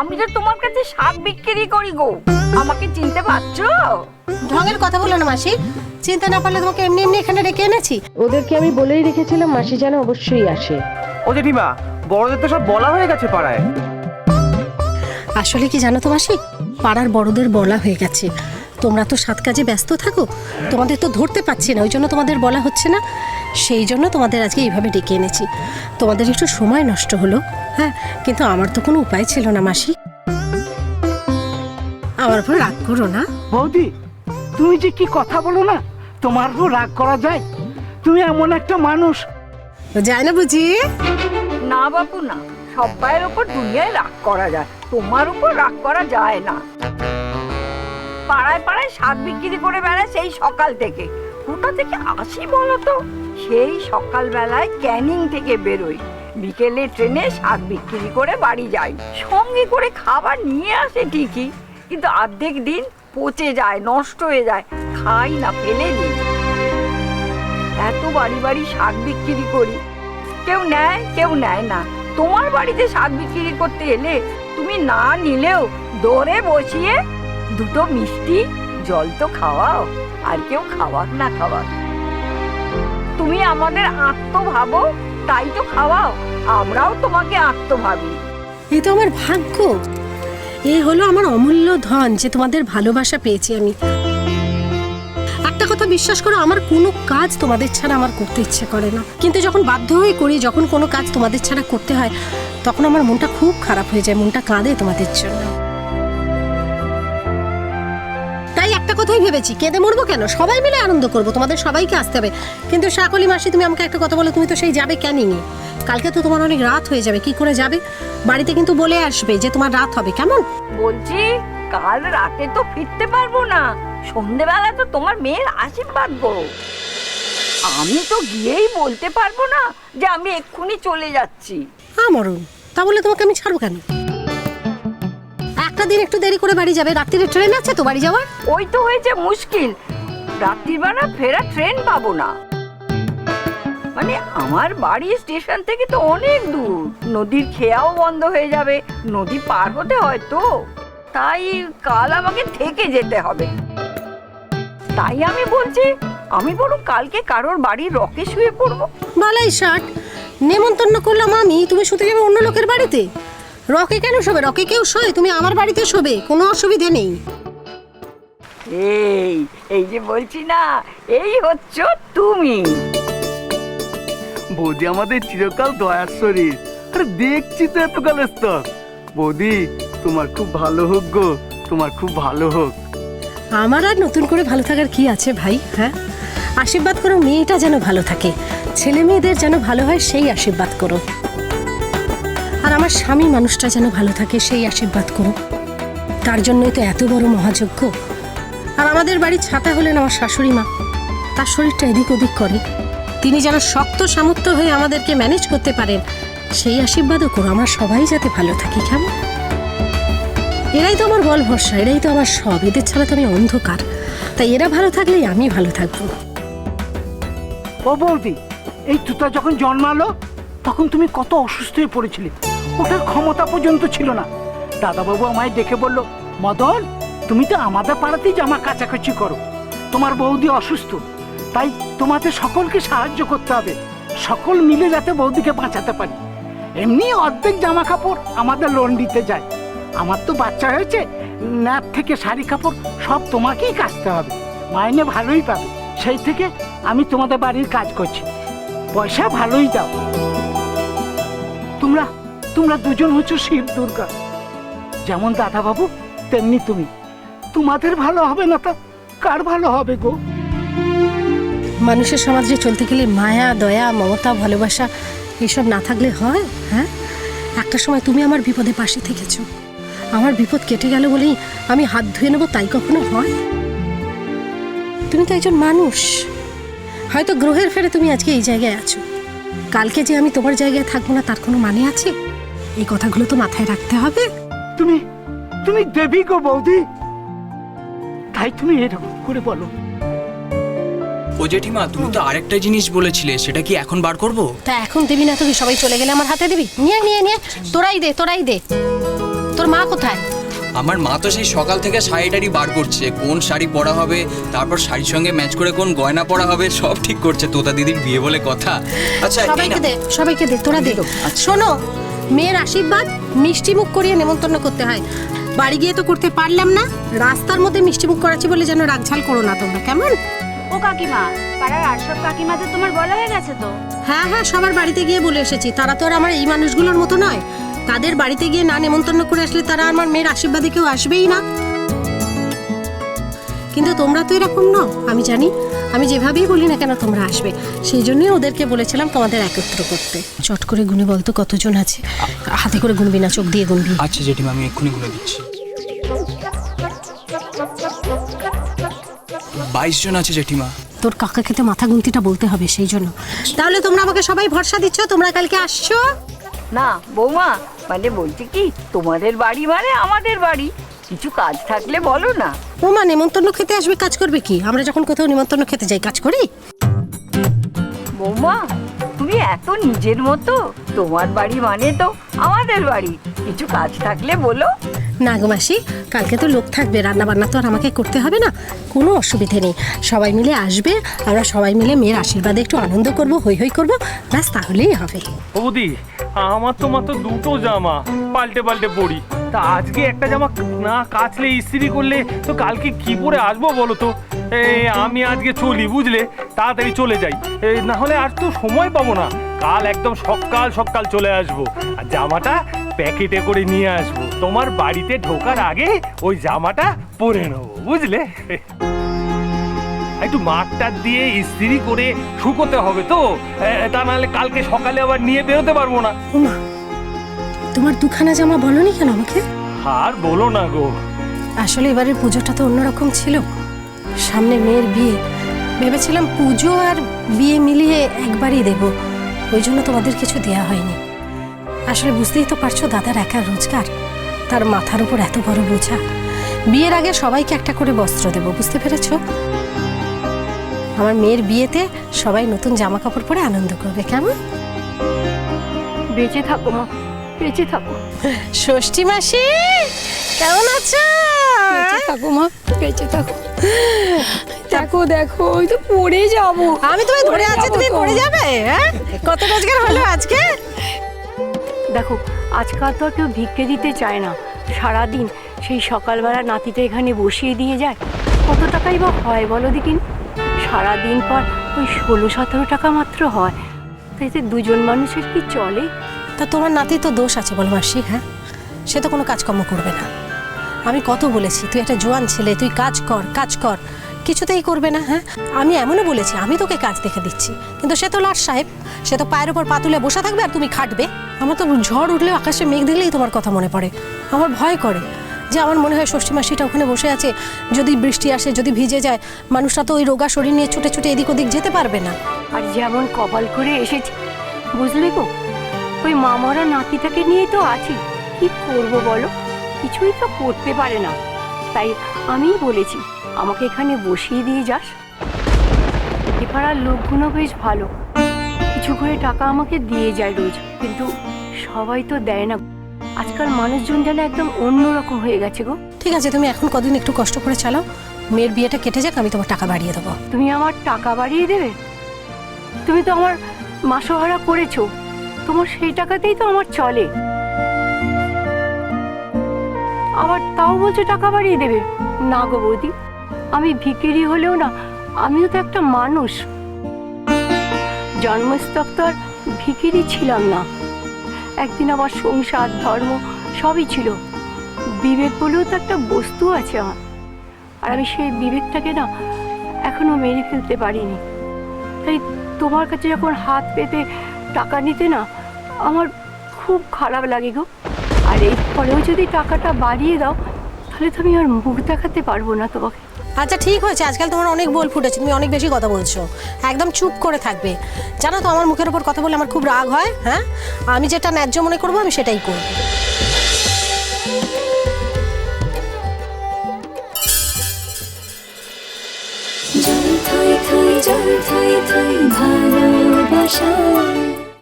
আমি তো তোমার কাছে শাক বিক্রি করি গো, আমাকে চিনতে পারছো? ঢঙের কথা বলো না মাসি, চিনতে না পারলে তোমাকে এমনি এমনি এখানে ডেকে এনেছি। ওদেরকে আমি বলেই রেখেছিলাম মাসি যেন অবশ্যই আসে। ও জেঠিমা, বড়দের তো সব বলা হয়ে গেছে পাড়ায়। আসলে কি জানো তো মাসি, পাড়ার বড়দের বলা হয়ে গেছে। তোমরা তো সাত কাজে ব্যস্ত থাকো, তোমাদের তো ধরতে পারছি না, ওই জন্য তোমাদের বলা হচ্ছে না। সেই জন্য তোমাদের আজকে এইভাবে ডেকে এনেছি। তোমাদের একটু সময় নষ্ট হলো, হ্যাঁ, কিন্তু আমার তো কোনো উপায় ছিল না মাসি। আমার উপর রাগ করো না। বৌদি, তুমি যে কি কথা বলো না, তোমার উপর রাগ করা যায়? তুমি এমন একটা মানুষ। যায় না বুঝি? না বাবু না, সবাইয়ের উপর দুনিয়ায় রাগ করা যায়, তোমার উপর রাগ করা যায় না। পাড়ায় পাড়ায় শাক বিক্রি করে বেড়ায় সেই সকাল থেকে। কোথা থেকে আসি বলো তো? সেই সকালবেলায় ক্যানিং থেকে বেরোই, বিকেলে ট্রেনে শাক বিক্রি করে বাড়ি যাই। সঙ্গে করে খাবার নিয়ে আসে ঠিকই, কিন্তু অর্ধেক দিন পচে যায়, নষ্ট হয়ে যায়, খাই না, ফেলে দিই। এত বাড়ি বাড়ি শাক বিক্রি করি, কেউ নেয় কেউ নেয় না। তোমার বাড়িতে শাক বিক্রি করতে এলে তুমি না নিলেও দৌড়ে বসিয়ে দুটো মিষ্টি জল তো খাওয়াও, আর কেউ খাওয়াক না খাওয়াক। তুমি আমাদের আত্ম ভাবো, তাই তো খাওয়াও, আমরাও তোমাকে আত্ম ভাবি। এই তো আমার ভাগ্য, এই হলো আমার অমূল্য ধন যে তোমাদের ভালোবাসা পেয়েছি আমি। একটা কথা বিশ্বাস করো, আমার কোনো কাজ তোমাদের ছাড়া আমার করতে ইচ্ছে করে না, কিন্তু যখন বাধ্য হয়ে করি, যখন কোনো কাজ তোমাদের ছাড়া করতে হয়, তখন আমার মনটা খুব খারাপ হয়ে যায়, মনটা কাঁদে তোমাদের জন্য। তাই একটা কথাই ভেবেছি, কেঁদে মরবো কেন, সবাই মিলে আনন্দ করবো, তোমাদের সবাইকে আসতে হবে। কিন্তু শাকলি মাসি, তুমি আমাকে একটা কথা বলো, তুমি তো সেই যাবে ক্যানিংয়ে, কালকে তো তোমার অনেক রাত হয়ে যাবে, কি করে যাবে? বাড়িতে কিন্তু বলে আসবে যে তোমার রাত হবে, কেমন? বলছি কাল রাতে তো ফিরতে পারবো না, সন্ধেবেলা তো তোমার মেয়ের আশীর্বাদ গো। আমি তো গিয়েই বলতে পারবো না যে আমি এক্ষুনি চলে যাচ্ছি। মরণ, তা বলে তোমাকে আমি ছাড়বো কেন? একটা দিন একটু দেরি করে বাড়ি যাবে, রাত্রিরে ট্রেন আছে তো বাড়ি যাওয়ার। ওই তো হয়েছে মুশকিল, রাত্রিবেলা ফেরা ট্রেন পাবো না। মানে আমার বাড়ি স্টেশন থেকে তো অনেক দূর, নদীর খেয়াও বন্ধ হয়ে যাবে, নদী পার হতে হয় তো, তাই কাল আমাকে থেকে যেতে হবে। তাই আমি বলছি, আমি বরং কালকে কারোর বাড়ির রকে শুয়ে পড়বো। বালাই ষাট, নেমন্তন্ন করলাম আমি, তুমি শুতে যাবে অন্য লোকের বাড়িতে? রকে কেন শোবে? রকে কেউ শোয়, তুমি আমার বাড়িতে শোবে, কোনো অসুবিধে নেই। এই এই যে বলছি না, এই হচ্ছে তুমি। বৌদি আমাদের চিরকাল দয়ার শরীর, আরে দেখছি তো এতকাল স্তর। বৌদি তোমার খুব ভালো হোক গো, তোমার খুব ভালো হোক। আমার আর নতুন করে ভালো থাকার কি আছে ভাই? হ্যাঁ, আশীর্বাদ করো মেয়েটা যেন ভালো থাকে, ছেলে মেয়েদের যেন ভালো হয় সেই আশীর্বাদ করো, আর আমার স্বামী মানুষটা যেন ভালো থাকে সেই আশীর্বাদ করো। তার জন্যই তো এত বড় মহাযজ্ঞ। আর আমাদের বাড়ির ছাতা হলেন আমার শাশুড়ি মা, তার শরীরটা এদিক ওদিক করে, তিনি যেন শক্ত সামর্থ্য হয়ে আমাদেরকে ম্যানেজ করতে পারেন, সেই আশীর্বাদও করো, আমরা সবাই যাতে ভালো থাকি। কেমন? এরাই তো আমার বল ভরসা, এরাই তো আমার সব, এদের ছাড়া তো আমি অন্ধকার, তাই এরা ভালো থাকলেই আমি ভালো থাকবো। ও বৌদি, এই তুতা যখন জন্মালো তখন তুমি কত অসুস্থ হয়ে পড়েছিলে, ওটার ক্ষমতা পর্যন্ত ছিল না। দাদাবাবু আমায় ডেকে বলল, মদন তুমি তো আমাদের পাড়াতেই জামা কাচাকাচি করো, তোমার বৌদি অসুস্থ, তাই তোমাদের সকলকে সাহায্য করতে হবে, সকল মিলে যাতে বৌদিকে বাঁচাতে পারি। এমনি অর্ধেক জামা কাপড় আমাদের লোন দিতে যায়, আমার তো বাচ্চা হয়েছে, ন্যাপ থেকে শাড়ি কাপড় সব তোমাকেই কাচতে হবে, মাইনে ভালোই পাবে, সেই থেকে আমি তোমাদের বাড়ির কাজ করছি, পয়সা ভালোই দাও। তোমরা তোমরা দুজন হচ্ছ শিব দুর্গা, যেমন দাদাবাবু তেমনি তুমি, তোমাদের ভালো হবে না তা কার ভালো হবে গো? মানুষের সমাজে চলতে গেলে মায়া, দয়া, মমতা, ভালোবাসা এসব না থাকলে হয়? হ্যাঁ, একটা সময় তুমি আমার বিপদে পাশে থেকেছো, আমার বিপদ কেটে গেল বলেই আমি হাত ধুয়ে নেবো, তাই কখনো হয়? তুমি তো একজন মানুষ, হয়তো গ্রহের ফেরে তুমি আজকে এই জায়গায় আছো, কালকে যে আমি তোমার জায়গায় থাকবো না তার কোনো মানে আছে? এই কথাগুলো তো মাথায় রাখতে হবে। তুমি তুমি দেবী গো বৌদি, তাই তুমি এরকম করে বলো। ও জেঠিমা, তুমি তো আরেকটা জিনিস বলেছিলে, সেটা কি এখন বার করবো? তা এখন দিবি না? তুমি সবাই চলে গেলে আমার হাতে দিবি? নিয়ে নিয়ে নিয়ে তোরাই দে, তোরাই দে, তোরা তোর মা কোথায়? আমার মা তো সেই সকাল থেকে শাড়িটারি বার করছে, কোন শাড়ি পরা হবে, তারপর শাড়ির সঙ্গে ম্যাচ করে কোন গয়না পরা হবে, সব ঠিক করছে। তোতা দিদির বিয়ে বলে কথা। আচ্ছা এই সবাইকে নাও। দে, সবাইকে দে, তোরা দে। শোনো, মেয়ের আশীর্বাদ মিষ্টি মুখ করিয়ে নেমন্তন্ন করতে হয়। বাড়ি গিয়ে তো করতে পারলাম না, রাস্তার মধ্যে মিষ্টি মুখ করাচ্ছি বলে যেন রাগঝাল করো না তোমরা, কেমন? ও কাকিমা, পাড়ার আর সব কাকিমাদের তোমার বলা হয়ে গেছে তো? হ্যাঁ হ্যাঁ, সবার বাড়িতে গিয়ে বলে এসেছি। তারা তো আর আমার এই মানুষগুলোর মতো নয়। তাদের বাড়িতে গিয়ে না নেমন্তন্ন করে আসলে তারা আমার মেয়ের আশীর্বাদে কেউ আসবেই না। কিন্তু তোমরা তো এরকম নও, আমি জানি। আমি যেভাবেই বলি না কেন তোমরা আসবে, সেই জন্যই ওদেরকে বলেছিলাম তোমাদের একত্র করতে। চট করে গুনে বলতো কতজন আছে? হাতে করে গুনবি না, চোখ দিয়ে গুনবি। আচ্ছা জেঠিমা, আমি এক্ষুনি গুনে দিচ্ছি। 22 জন আছে জেঠিমা। তোর কাকাকে তো মাথা গুনতিটা বলতে হবে, সেই জন্য। তাহলে তোমরা আমাকে সবাই ভরসা দিচ্ছ, তোমরা কালকে আসছো? না বৌমা, মানে বলছি কি, তোমাদের বাড়ি মানে আমাদের বাড়ি, কিছু কাজ থাকলে বলো না। ও মা, নেমন্তন্ন খেতে আসবে, কাজ করবে কি? আমরা যখন কোথাও নেমন্তন্ন খেতে যাই কাজ করি? বৌমা, তুমি এত নিজের মতো, তোমার বাড়ি মানে তো আমাদের বাড়ি, কিছু কাজ থাকলে বলো। না গো মাসি, কালকে তো লোক থাকবে, রান্না বান্না তো আর আমাকে করতে হবে না, কোনো অসুবিধে নেই। সবাই মিলে আসবে, আমরা সবাই মিলে মেয়ের আশীর্বাদে একটু আনন্দ করব, হই হই করবো, ব্যাস, তাহলেই হবে। বৌদি, আমার তো মাত্র দুটো জামা পাল্টে পাল্টে পরি, তা আজকে একটা জামা না কাচলে ইস্ত্রি করলে তো কালকে কি পরে আসবো বলো তো? আমি আজকে চলি, বুঝলে, তাড়াতাড়ি চলে যাই, না হলে আর তো সময় পাবো না। কাল একদম সকাল সকাল চলে আসবো, আর জামাটা প্যাকেটে করে নিয়ে আসবো। তোমার বাড়িতে ঢোকার আগে ওই জামাটা পরে নেবো, বুঝলে। একটু মাঠটা দিয়ে ইস্ত্রি করে শুকোতে হবে তো, তা নাহলে কালকে সকালে আবার নিয়ে বেরোতে পারবো না। ওমা, তোমার দুখানা জামা বলনি কেন আমাকে? আর বলো না গো। আসলে এবারের পুজোটা তো অন্যরকম ছিল, সামনে মেয়ের বিয়ে, ভেবেছিলাম পুজো আর বিয়ে মিলিয়ে একবারই দেব, ওই জন্য তোমাদের কিছু দেয়া হয়নি। আসলে বুঝতেই তো পারছো, দাদার একা রোজগার, তার মাথার উপর এত বড় বোঝা। বিয়ের আগে সবাইকে একটা করে বস্ত্র দেব, বুঝতে পেরেছো? আমার মেয়ের বিয়েতে সবাই নতুন জামা কাপড় পরে আনন্দ করবে, কেমন? বেঁচে থাকো মা, বেঁচে থাকো। ষষ্ঠী মাসি, কেমন আছো? বেঁচে থাকো মা, বেঁচে থাকো। দেখো দেখো, ওই তো পড়ে যাবো। আমি তুমি ধরে আছি, তুমি পড়ে যাবে? হ্যাঁ, কত রোজগার হলো আজকে? দেখো, আজকাল তো আর কেউ ভিক্ষে দিতে চায় না। সারাদিন সেই সকালবেলা নাতিটা এখানে বসিয়ে দিয়ে যায়, কত টাকাই বা হয় বলো দেখিন? সারাদিন পর ওই 16-17 টাকা মাত্র হয়, তাইতে দুজন মানুষের কি চলে? তা তোমার নাতি তো দোষ আছে বল মাসি? হ্যাঁ, সে তো কোনো কাজকর্ম করবে না। আমি কত বলেছি, তুই একটা জোয়ান ছেলে, তুই কাজ কর কাজ কর, কিছুতেই করবে না। হ্যাঁ, আমি এমনও বলেছি আমি তোকে কাজ দেখে দিচ্ছি, কিন্তু সে তো লাট সাহেব, সে তো পায়ের ওপর পা তুলে বসে থাকবে আর তুমি খাটবে। আমার তো ঝড় উঠলেও আকাশে মেঘ দেখলেই তোমার কথা মনে পড়ে। আমার ভয় করে যে, আমার মনে হয় ষষ্ঠী মাসিটা ওখানে বসে আছে, যদি বৃষ্টি আসে, যদি ভিজে যায়, মানুষটা তো ওই রোগা শরীর নিয়ে ছুটে ছুটে এদিক ওদিক যেতে পারবে না। আর যেমন কপাল করে এসেছি, বুঝলে গো, ওই মামারা নাতিটাকে নিয়েই তো আছি। কি করবো বলো, কিছুই তো করতে পারে না। তাই আমিই বলেছি, আমাকে এখানে বসিয়ে দিয়ে যাস। এ পাড়ার লোকগুলো বেশ ভালো, কিছু করে টাকা আমাকে দিয়ে যায় রোজ, কিন্তু সবাই তো দেয় না। আজকাল মানুষজন যেন একদম অন্যরকম হয়ে গেছে গো। ঠিক আছে, তুমি এখন কদিন একটু কষ্ট করে চালাও, মেয়ের বিয়েটা কেটে যাক, আমি তোমার টাকা বাড়িয়ে দেবো। তুমি আমার টাকা বাড়িয়ে দেবে? তুমি তো আমার মাসোহারা করেছো, তোমার সেই টাকাতেই তো আমার চলে, আবার তাও বলছো টাকা বাড়িয়ে দেবে? না গো বৌদি, আমি ভিখিরি হলেও না, আমিও তো একটা মানুষ। জন্মস্তক তো আর ভিখিরি ছিলাম না, একদিন আমার সংসার ধর্ম সবই ছিল, বিবেক বলেও তো একটা বস্তু আছে আমার, আর আমি সেই বিবেকটাকে না এখনো মেরে ফেলতে পারিনি। তাই তোমার কাছে যখন হাত পেতে টাকা নিতে না, আমার খুব খারাপ লাগে গো। আর এই পরেও যদি টাকাটা বাড়িয়ে দাও, তাহলে তো আমি আর মুখ দেখাতে পারবো না তোমাকে। আচ্ছা ঠিক হয়েছে, আজকাল তোমার অনেক বল ফুটেছে, তুমি অনেক বেশি কথা বলছো, একদম চুপ করে থাকবে। জানো তো, আমার মুখের ওপর কথা বলে আমার খুব রাগ হয়। হ্যাঁ, আমি যেটা ন্যায্য মনে করবো আমি সেটাই করব। জল থই থই জল থই থই ভালোবাসা।